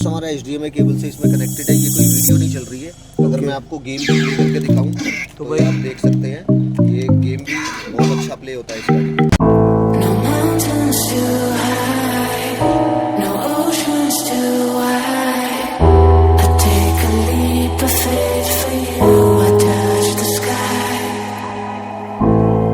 हमारा HDMI cable से इसमें कनेक्टेड है। ये कोई वीडियो नहीं चल रही है। अगर मैं आपको गेम भी प्ले करके दिखाऊं तो भाई आप देख सकते हैं ये गेम भी बहुत अच्छा प्ले होता है इस गाड़ी में। No mountains too high, no oceans too wide. I take a leap of faith for you. I touch the sky.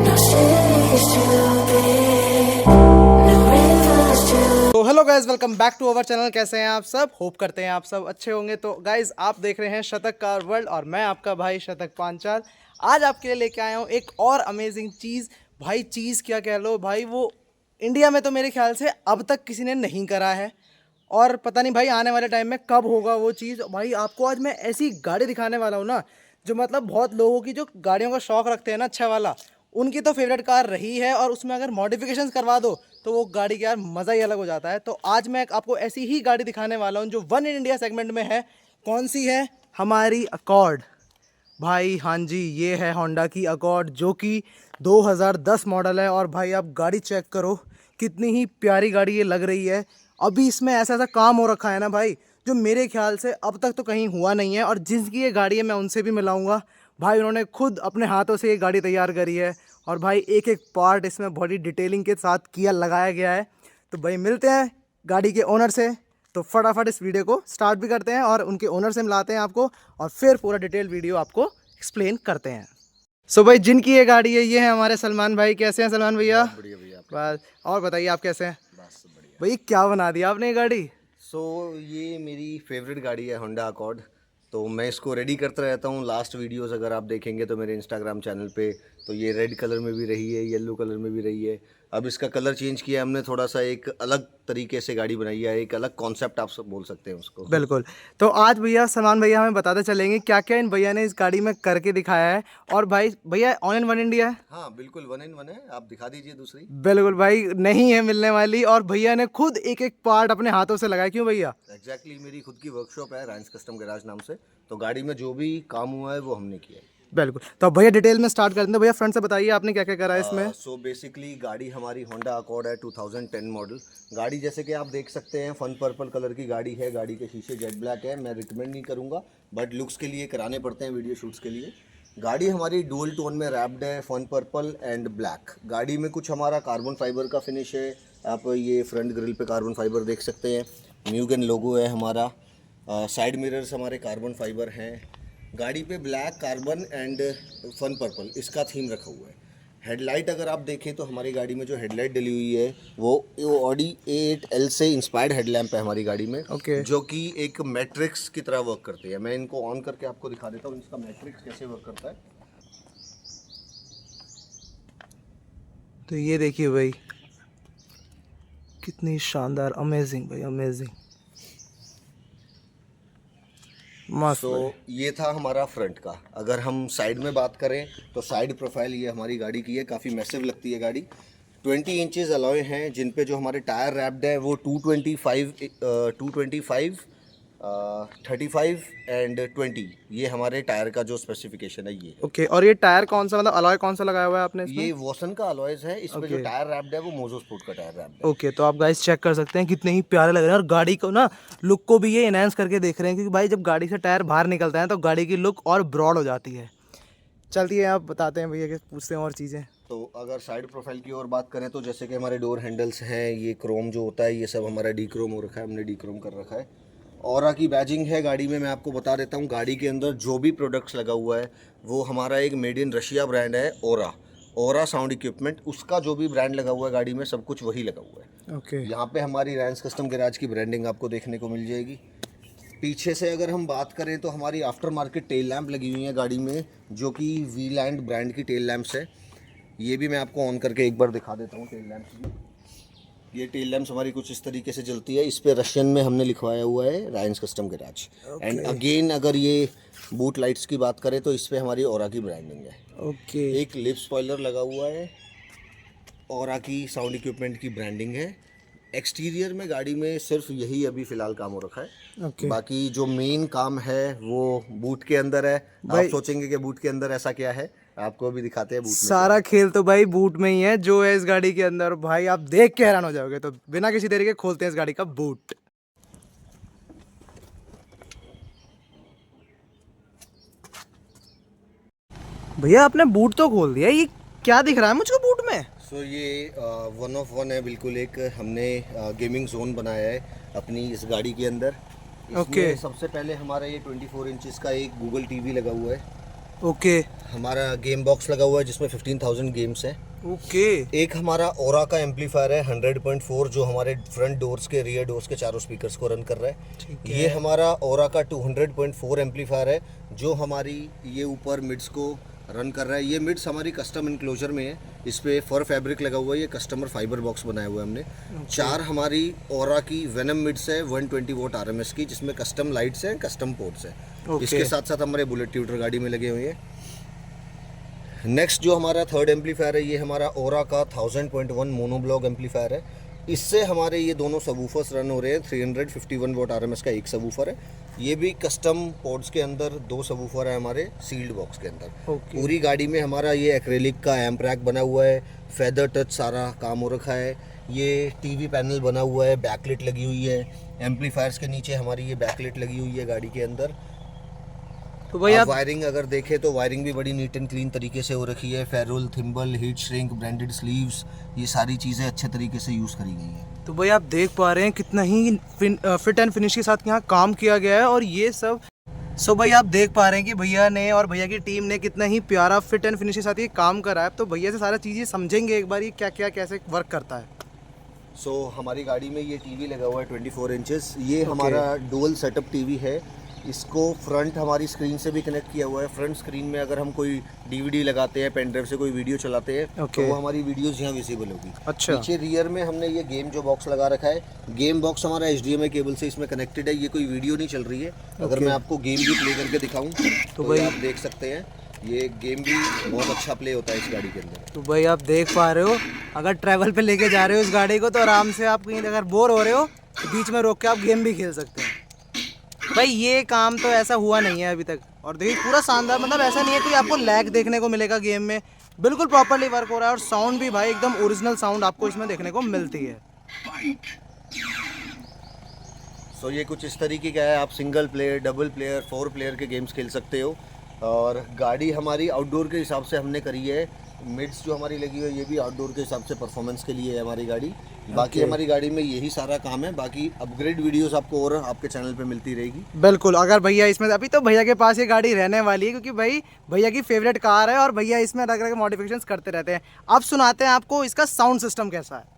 No cities too big, no rivers too. तो hello guys, welcome back to our channel. कैसे हैं आप सब? Hope करते हैं आप सब अच्छे होंगे। तो गाइज आप देख रहे हैं शतक कार वर्ल्ड और मैं आपका भाई शतक पांचाल। आज आपके लिए लेके आया हूँ एक और अमेजिंग चीज़। भाई चीज़ क्या कह लो भाई, वो इंडिया में तो मेरे ख्याल से अब तक किसी ने नहीं करा है और पता नहीं भाई आने वाले टाइम में कब होगा वो चीज़। भाई आपको आज मैं ऐसी गाड़ी दिखाने वाला हूँ ना, जो मतलब बहुत लोगों की जो गाड़ियों का शौक़ रखते हैं ना अच्छा वाला, उनकी तो फेवरेट कार रही है और उसमें अगर मॉडिफिकेशंस करवा दो तो वो गाड़ी का यार मज़ा ही अलग हो जाता है। तो आज मैं आपको ऐसी ही गाड़ी दिखाने वाला हूँ जो वन इन इंडिया सेगमेंट में है। कौन सी है? हमारी अकॉर्ड। भाई हाँ जी, ये है होंडा की अकॉर्ड जो कि 2010 मॉडल है। और भाई आप गाड़ी चेक करो, कितनी ही प्यारी गाड़ी ये लग रही है। अभी इसमें ऐसा ऐसा काम हो रखा है ना भाई, जो मेरे ख्याल से अब तक तो कहीं हुआ नहीं है। और जिसकी ये गाड़ी है मैं उनसे भी मिलाऊंगा। भाई उन्होंने खुद अपने हाथों से ये गाड़ी तैयार करी है और भाई एक एक पार्ट इसमें बड़ी डिटेलिंग के साथ किया लगाया गया है। तो भाई मिलते हैं गाड़ी के ओनर से। तो फटाफट इस वीडियो को स्टार्ट भी करते हैं और उनके ओनर से मिलाते हैं आपको और फिर पूरा डिटेल वीडियो आपको एक्सप्लेन करते हैं। सो भाई जिनकी ये गाड़ी है ये है हमारे सलमान भाई। कैसे हैं सलमान भैया? बढ़िया भैया। बस और बताइए आप कैसे हैं? बस बढ़िया। भाई क्या बना दिया आपने ये गाड़ी? ये मेरी फेवरेट गाड़ी है होंडा अकॉर्ड। तो मैं इसको रेडी करता रहता हूँ। लास्ट वीडियोस अगर आप देखेंगे तो मेरे इंस्टाग्राम चैनल पे तो ये रेड कलर में भी रही है, येलो कलर में भी रही है। अब इसका कलर चेंज किया हमने, थोड़ा सा एक अलग तरीके से गाड़ी बनाई है, एक अलग कॉन्सेप्ट आप सब बोल सकते हैं उसको। बिल्कुल। तो आज भैया सलमान भैया हमें बताते चलेंगे क्या क्या इन भैया ने इस गाड़ी में करके दिखाया है। और भाई भैया ऑल इन वन इंडिया है? हाँ बिल्कुल, वन इन वन है। आप दिखा दीजिए दूसरी। बिल्कुल भाई, नहीं है मिलने वाली। और भैया ने खुद एक एक पार्ट अपने हाथों से लगाया। क्यों भैया? एग्जैक्टली मेरी खुद की वर्कशॉप है राइन्स कस्टम गैराज नाम से। तो गाड़ी में जो भी काम हुआ है वो हमने किया है। बिल्कुल। तो अब भैया डिटेल में स्टार्ट करते हैं। भैया फ्रंट से बताइए आपने क्या क्या करा है इसमें। सो बेसिकली गाड़ी हमारी होंडा अकॉर्ड है 2010 मॉडल। गाड़ी जैसे कि आप देख सकते हैं फन पर्पल कलर की गाड़ी है। गाड़ी के शीशे जेट ब्लैक है। मैं रिकमेंड नहीं करूँगा बट लुक्स के लिए कराने पड़ते हैं वीडियो शूट्स के लिए। गाड़ी हमारी डुअल टोन में रैप्ड है, फन पर्पल एंड ब्लैक। गाड़ी में कुछ हमारा कार्बन फाइबर का फिनिश है। आप ये फ्रंट ग्रिल पे कार्बन फाइबर देख सकते हैं। म्यूगन लोगो है हमारा। साइड मिरर्स हमारे कार्बन फाइबर हैं। गाड़ी पे black, carbon and fun purple इसका थीम रखा हुआ है। हेडलाइट अगर आप देखें तो हमारी गाड़ी में जो हेडलाइट डली हुई है वो ऑडी A8L से इंस्पायर्ड हेडलैम्प है हमारी गाड़ी में। Okay. जो कि एक मैट्रिक्स की तरह वर्क करती है। मैं इनको ऑन करके आपको दिखा देता हूँ इसका मैट्रिक्स कैसे वर्क करता है। तो ये देखिए भाई, कितनी शानदार, अमेजिंग भाई, अमेजिंग, मस्त। ये था हमारा फ्रंट का। अगर हम साइड में बात करें तो साइड प्रोफाइल ये हमारी गाड़ी की है। काफ़ी मैसिव लगती है गाड़ी। 20 इंचेस अलॉय हैं जिन पे जो हमारे टायर रैप्ड है वो 225 35 एंड 20। ये हमारे टायर का जो स्पेसिफिकेशन है ये है। ओके। और ये टायर कौन सा, मतलब अलॉय कौन सा लगाया हुआ है आपने इसमें? ये वॉसन का अलॉयज है। इसमें जो टायर रैप्ड है वो मोजो स्पोर्ट का टायर रैप्ड है। ओके। तो आप गाइस चेक कर सकते हैं कितने ही प्यारे लग रहे हैं और गाड़ी को ना लुक को भी ये इनहेंस करके देख रहे हैं, क्योंकि भाई जब गाड़ी से टायर बाहर निकलता है तो गाड़ी की लुक और ब्रॉड हो जाती है। चलती है, आप बताते हैं भैया कि पूछते हैं और चीज़ें। तो अगर साइड प्रोफाइल की और बात करें तो जैसे कि हमारे डोर हैंडल्स हैं, ये क्रोम जो होता है ये सब हमारा डी क्रोम हो रखा है। हमने डी क्रोम कर रखा है। औरा की बैजिंग है गाड़ी में। मैं आपको बता देता हूँ गाड़ी के अंदर जो भी प्रोडक्ट्स लगा हुआ है वो हमारा एक मेड इन रशिया ब्रांड है, औरा साउंड इक्विपमेंट। उसका जो भी ब्रांड लगा हुआ है गाड़ी में सब कुछ वही लगा हुआ है। ओके। यहाँ पे हमारी राइन्स कस्टम गैराज की ब्रांडिंग आपको देखने को मिल जाएगी। पीछे से अगर हम बात करें तो हमारी आफ्टर मार्केट टेल लैंप लगी हुई है गाड़ी में, जो कि वी लैंड ब्रांड की टेल लैंप्स है। ये भी मैं आपको ऑन करके एक बार दिखा देता हूँ टेल लैंप्स भी। ये टेल लैंप्स हमारी कुछ इस तरीके से जलती है। इस पे रशियन में हमने लिखवाया हुआ है राइन्स कस्टम गैराज। एंड अगेन अगर ये बूट लाइट्स की बात करें तो इस पे हमारी औरा की ब्रांडिंग है। ओके। एक लिप स्पॉइलर लगा हुआ है। औरा की साउंड इक्विपमेंट की ब्रांडिंग है। एक्सटीरियर में गाड़ी में सिर्फ यही अभी फ़िलहाल काम हो रखा है। ओके। बाकी जो मेन काम है वो बूट के अंदर है। आप सोचेंगे कि बूट के अंदर ऐसा क्या है, आपको अभी दिखाते हैं बूट में। सारा खेल तो भाई बूट में ही है जो है इस गाड़ी के अंदर। भाई आप देख के हैरान हो जाओगे। तो बिना किसी तरीके खोलते हैं इस गाड़ी का बूट। भैया आपने बूट तो खोल दिया, ये क्या दिख रहा है मुझको बूट में? सो ये 1 ऑफ 1 है बिल्कुल। एक हमने गेमिंग जोन बनाया है अपनी इस गाड़ी के अंदर। इसमें ओके। सबसे पहले हमारा ये 24 इंचेस का एक गूगल टीवी लगा हुआ है। ओके हमारा गेम बॉक्स लगा हुआ है जिसमें 15,000 गेम्स हैं। ओके। एक हमारा ओरा का एम्पलीफायर है 100.4 जो हमारे फ्रंट डोर्स के रियर डोर्स के चारों स्पीकर्स को रन कर रहा है। ये हमारा ओरा का 200.4 एम्पलीफायर है जो हमारी ये ऊपर मिड्स को रन कर रहा है। ये मिड्स हमारी कस्टम इनक्लोजर में है, इस पे फर फैब्रिक लगा हुआ है। ये कस्टमर फाइबर बॉक्स बनाया हुआ है हमने। 4 हमारी ओरा की वेनम मिड्स है 120 वोट RMS की, जिसमें कस्टम लाइट्स हैं, कस्टम पोर्ट्स हैं। इसके साथ साथ हमारे बुलेट ट्यूटर गाड़ी में लगे हुए हैं। नेक्स्ट जो हमारा थर्ड एम्पलीफायर है ये हमारा ओरा का 1000.1 मोनोब्लॉक एम्पलीफायर है। इससे हमारे ये दोनों सबवूफर्स रन हो रहे हैं। 351 वोट RMS का एक सबवूफर है। ये भी कस्टम पोर्ट्स के अंदर 2 सबवूफर है हमारे सील्ड बॉक्स के अंदर। पूरी गाड़ी में हमारा ये एक्रेलिक का एम्प रैक बना हुआ है, फेदर टच सारा काम हो रखा है। ये टीवी पैनल बना हुआ है, बैकलिट लगी हुई है। एम्पलीफायर्स के नीचे हमारी ये बैकलिट लगी हुई है गाड़ी के अंदर। तो भाई आप वायरिंग अगर देखें तो वायरिंग भी बड़ी नीट एंड क्लीन तरीके से हो रखी है। Ferrule, thimble, heat shrink, branded sleeves, ये सारी चीज़ें अच्छे तरीके से यूज़ करी गई हैं। तो भाई आप देख पा रहे हैं कितना ही फिट एंड फिनिश के साथ यहाँ काम किया गया है और ये सब। सो भाई आप देख पा रहे हैं कि भैया ने और भैया की टीम ने कितना ही प्यारा फिट एंड फिनिश के साथ ये काम करा है। तो भैया से सारा चीज़ें समझेंगे एक बार ये क्या क्या कैसे वर्क करता है। सो हमारी गाड़ी में ये टीवी लगा हुआ है 24 इंचेस। ये हमारा डुअल सेटअप टीवी है। इसको फ्रंट हमारी स्क्रीन से भी कनेक्ट किया हुआ है। फ्रंट स्क्रीन में अगर हम कोई DVD लगाते हैं, पेन ड्राइव से कोई वीडियो चलाते हैं तो वो हमारी वीडियोस यहाँ विजिबल होगी। अच्छा। पीछे रियर में हमने ये गेम जो बॉक्स लगा रखा है, गेम बॉक्स हमारा HDMI केबल से इसमें कनेक्टेड है। ये कोई वीडियो नहीं चल रही है। अगर मैं आपको गेम भी प्ले करके दिखाऊँ तो भाई आप देख सकते हैं ये गेम भी बहुत अच्छा प्ले होता है इस गाड़ी के अंदर। तो भाई आप देख पा रहे हो, अगर ट्रैवल पे लेके जा रहे हो इस गाड़ी को तो आराम से आप कहीं अगर बोर हो रहे हो तो बीच में रोक के आप गेम भी खेल सकते हैं। भाई ये काम तो ऐसा हुआ नहीं है अभी तक। और देखिए पूरा शानदार, मतलब ऐसा नहीं है कि आपको लैग देखने को मिलेगा गेम में, बिल्कुल प्रॉपर्ली वर्क हो रहा है। और साउंड भी भाई एकदम ओरिजिनल साउंड आपको इसमें देखने को मिलती है। सो ये कुछ इस तरीके का है। आप single player, double player, 4 player के गेम्स खेल सकते हो। और गाड़ी हमारी आउटडोर के हिसाब से हमने करी है। मिड्स जो हमारी लगी हुई है ये भी आउटडोर के हिसाब से परफॉर्मेंस के लिए है हमारी गाड़ी। बाकी हमारी गाड़ी में यही सारा काम है। बाकी अपग्रेड वीडियोस आपको और आपके चैनल पे मिलती रहेगी। बिल्कुल। अगर भैया इसमें, अभी तो भैया के पास ये गाड़ी रहने वाली है क्योंकि भाई भैया की फेवरेट कार है और भैया इसमें अलग अलग मॉडिफिकेशंस करते रहते हैं। अब सुनाते हैं आपको इसका साउंड सिस्टम कैसा है।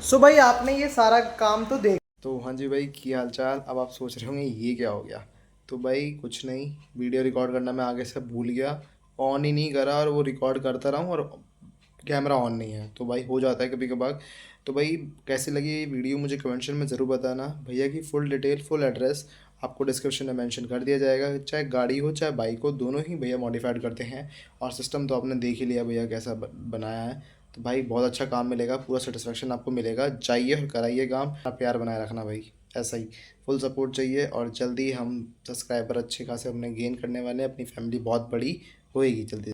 सो भाई आपने ये सारा काम तो देख। तो हाँ जी भाई, की हाल चाल। अब आप सोच रहे होंगे ये क्या हो गया। तो भाई कुछ नहीं, वीडियो रिकॉर्ड करना मैं आगे से भूल गया, ऑन ही नहीं करा और वो रिकॉर्ड करता रहा हूँ और कैमरा ऑन नहीं है। तो भाई हो जाता है कभी कभार। तो भाई कैसी लगी ये वीडियो मुझे कमेंट में ज़रूर बताना। भैया की फुल डिटेल, फुल एड्रेस आपको डिस्क्रिप्शन में मेंशन कर दिया जाएगा। चाहे गाड़ी हो चाहे बाइक हो, दोनों ही भैया मॉडिफाइड करते हैं। और सिस्टम तो आपने देख ही लिया भैया कैसा बनाया है। तो भाई बहुत अच्छा काम मिलेगा, पूरा सेटिस्फेक्शन आपको मिलेगा। जाइए और कराइए काम। प्यार बनाए रखना भाई, ऐसा ही फुल सपोर्ट चाहिए। और जल्दी हम सब्सक्राइबर अच्छे खासे अपने गेन करने वाले हैं। अपनी फैमिली बहुत बड़ी होएगी जल्दी।